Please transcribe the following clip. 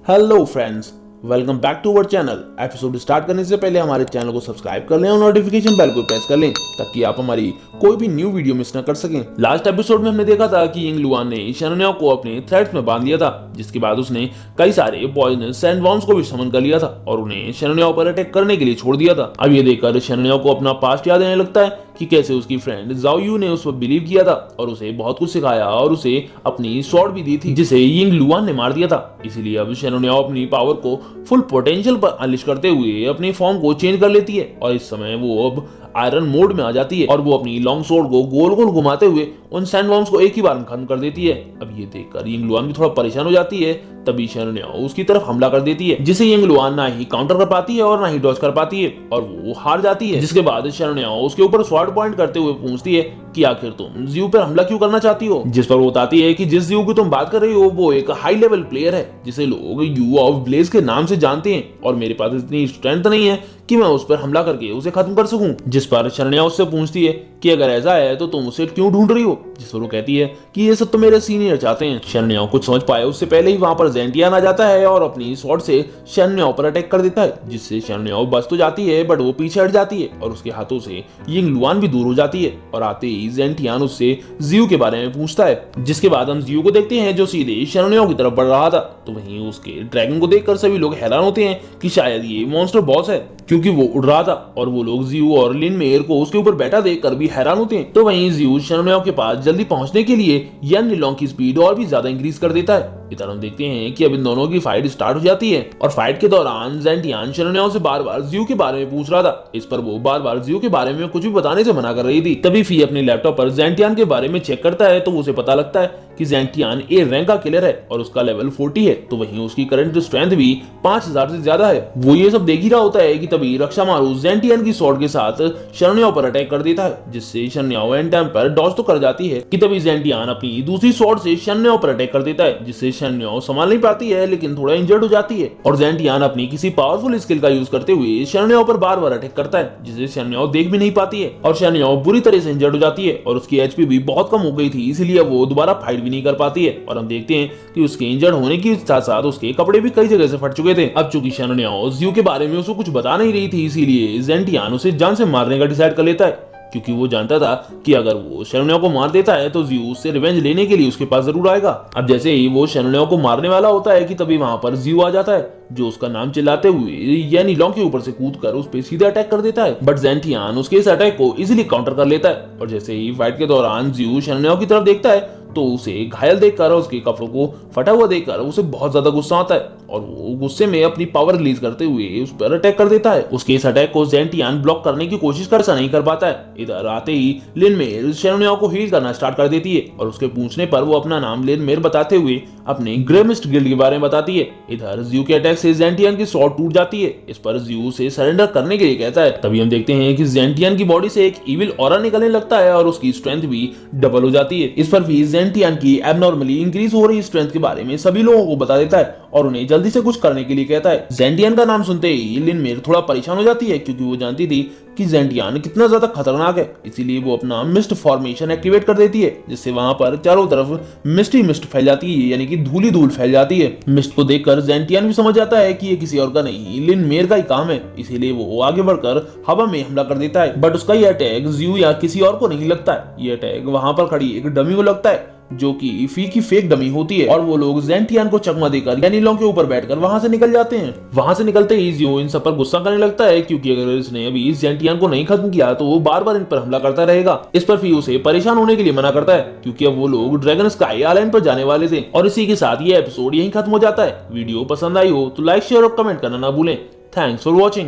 Hello friends, welcome back to our channel. Episode start करने से पहले हमारे चैनल को सब्सक्राइब कर लें और नोटिफिकेशन बेल को प्रेस कर लें ताकि आप हमारी कोई भी न्यू वीडियो मिस न कर सकें। लास्ट एपिसोड में हमने देखा था कि यिंग लुआन ने शरण्या को अपने थ्रेड्स में बांध लिया था, जिसके बाद उसने कई सारे पॉइजनस सैंडवर्म्स को भी समन कर लिया था और उन्हें शरण्या पर अटैक करने के लिए छोड़ दिया था। अब ये देखकर शरण्या को अपना पास्ट याद आने लगता है कि कैसे उसकी फ्रेंड जाओ यू ने उस पर बिलीव किया था और उसे बहुत कुछ सिखाया और उसे अपनी स्वॉर्ड भी दी थी जिसे यिंग लुआन ने मार दिया था। इसीलिए अब शरण्या अपनी पावर को फुल पोटेंशियल पर अनलिश करते हुए अपनी फॉर्म को चेंज कर लेती है और इस समय वो अब आयरन मोड में आ जाती है और वो अपनी लॉन्ग स्वॉर्ड को गोल गोल घुमाते हुए उन सैंडवर्म्स को एक ही बार में खत्म कर देती है। अब ये देखकर यिंग लुआन भी थोड़ा परेशान हो जाती है। तभी शरण्या उसकी तरफ हमला कर देती है जिसे यिंग लुआन ना ही काउंटर कर पाती है और ना ही डॉज कर पाती है और वो हार जाती है। जिसके बाद शरण्या उसके ऊपर स्वॉर्ड पॉइंट करते हुए पूछती है कि आखिर तुम जियो पर हमला क्यों करना चाहती हो, जिस पर वो बताती है कि जिस जियो की तुम बात कर रही हो वो एक हाई लेवल प्लेयर है जिसे लोग यू ऑफ ब्लेज के नाम से जानते हैं और मेरे पास इतनी स्ट्रेंथ नहीं है कि मैं उस पर हमला करके उसे खत्म कर सकूं। जिस पर शरण्या उससे पूछती है कि अगर ऐसा है तो तुम उसे क्यों ढूंढ रही हो, जिस पर वो कहती है कि ये सब तो मेरे सीनियर चाहते हैं। शरण्या कुछ समझ पाए उससे पहले ही वहां पर ज़ेंटियान आ जाता है और अपनी स्वॉर्ड से शरण्या पर अटैक कर देता है, जिससे शरण्या बच तो जाती है बट वो पीछे हट जाती है और उसके हाथों से यिंग लुआन भी दूर हो जाती है और आते ही ज़ेंटियान उससे जियो के बारे में पूछता है। जिसके बाद हम जियो को देखते हैं जो सीधे शरण्या की तरफ बढ़ रहा था। तो वहीं उसके ड्रैगन को देखकर सभी लोग हैरान होते हैं कि शायद ये मॉन्स्टर बॉस है, क्योंकि वो उड़ रहा था और वो लोग जियो और लिन मेयर को उसके ऊपर बैठा देखकर भी हैरान होते हैं। तो वहीं जियो शरण्या के पास जल्दी पहुंचने के लिए यान लिलोंग की स्पीड और भी ज्यादा इंक्रीज कर देता है। इधर हम देखते हैं कि अब इन दोनों की फाइट स्टार्ट हो जाती है और फाइट के दौरान ज़ेंटियान शरण्या से बार बार जियो के बारे में पूछ रहा था। इस पर वो बार बार जियो के बारे में कुछ भी बताने से मना कर रही थी। तभी फी अपने लैपटॉप पर ज़ेंटियान के बारे में चेक करता है तो उसे पता लगता है कि ज़ेंटियान ए रैंक का किलर है और उसका लेवल 40 है। तो वहीं उसकी करंट स्ट्रेंथ भी 5000 से ज्यादा है। वो ये सब देख ही रहा होता है कि तभी रक्षामारू ज़ेंटियान की स्वॉर्ड के साथ शरण्या पर अटैक कर देता है, जिससे शरण्या एंड टाइम पर डॉज तो कर जाती है कि तभी ज़ेंटियान अपनी दूसरी स्वॉर्ड से शरण्या पर अटैक कर देता है, जिससे शरण्या संभाल नहीं पाती है लेकिन थोड़ा इंजर्ड हो जाती है और ज़ेंटियान अपनी किसी पावरफुल स्किल का यूज करते हुए शरण्या पर बार बार अटैक करता है, जिसे शरण्या देख भी नहीं पाती है और शरण्या बुरी तरह से इंजर्ड हो जाती है और उसकी एचपी भी बहुत कम हो गई थी, इसलिए वो दोबारा फाइट भी नहीं कर पाती है। और हम देखते हैं कि उसके इंजर्ड होने के साथ साथ उसके कपड़े भी कई जगह से फट चुके थे। अब चूंकि शरण्या जियो के बारे में उसको कुछ बता नहीं रही थी, इसीलिए ज़ेंटियान उसे जान से मारने का डिसाइड कर लेता है, क्योंकि वो जानता था कि अगर वो शरण्या को मार देता है तो जियो उससे रिवेंज लेने के लिए उसके पास जरूर आएगा। अब जैसे ही वो शरण्या को मारने वाला होता है कि तभी वहां पर जियो आ जाता है, जो उसका नाम चिल्लाते हुए यानी लिलोंग के ऊपर से कूदकर उस पे सीधा अटैक कर देता है। बट ज़ेंटियान उसके इस अटैक को इजीली काउंटर कर लेता है और जैसे ही फाइट के दौरान जियो शरण्या की तरफ देखता है तो उसे घायल देखकर उसके कपड़ों को फटा हुआ देखकर उसे बहुत ज्यादा गुस्सा आता है और वो गुस्से में अपनी पावर रिलीज करते हुए उस पर अटैक कर देता है। उसके इस अटैक को ज़ेंटियान ब्लॉक करने की कोशिश कर नहीं कर पाता है। इधर आते ही लिन मेयर शरण्या को हील करना स्टार्ट कर देती है और उसके पूछने पर वो अपना नाम लिन मेयर बताते हुए अपने ग्रे मिस्ट गिल्ड के बारे में बताती है। इधर जियो के अटैक से ज़ेंटियान की स्वॉर्ड टूट जाती है। इस पर जियो से सरेंडर करने के लिए कहता है। तभी हम देखते हैं कि ज़ेंटियान की बॉडी से एक इविल ऑरा निकलने लगता है और उसकी स्ट्रेंथ भी डबल हो जाती है। इस पर भी ज़ेंटियान की एबनॉर्मली इंक्रीज हो रही स्ट्रेंथ के बारे में सभी लोगों को बता देता है और उन्हें जल्दी से कुछ करने के लिए कहता है। ज़ेंटियान का नाम सुनते ही लिन मेयर थोड़ा परेशान हो जाती है, क्योंकि वो जानती थी कि ज़ेंटियान कितना ज्यादा खतरनाक है, इसीलिए वो अपना मिस्ट फॉर्मेशन एक्टिवेट कर देती है, जिससे वहां पर चारों तरफ मिस्ट ही मिस्ट फैल जाती है, यानी कि धूल ही धूल फैल जाती है। मिस्ट को देखकर ज़ेंटियान भी समझ जाता है कि ये किसी और का नहीं लिन मेयर का ही काम है, इसीलिए वो आगे बढ़कर हवा में हमला कर देता है। बट उसका ये अटैक जियो या किसी और को नहीं लगता है, ये अटैक वहां पर खड़ी एक डमी को लगता है, जो कि फी की फेक डमी होती है और वो लोग ज़ेंटियान को चकमा देकर यानी लिलोंग के ऊपर बैठकर वहां से निकल जाते हैं। वहां से निकलते ही जियो इन सब पर गुस्सा करने लगता है, क्योंकि अगर इसने अभी ज़ेंटियान को नहीं खत्म किया तो वो बार बार इन पर हमला करता रहेगा। इस पर फी उसे परेशान होने के लिए मना करता है, क्योंकि अब वो लोग ड्रैगन स्काई आइलैंड पर जाने वाले थे। और इसी के साथ ये एपिसोड यहीं खत्म हो जाता है। वीडियो पसंद आई हो तो लाइक शेयर और कमेंट करना ना भूलें। Thanks for watching.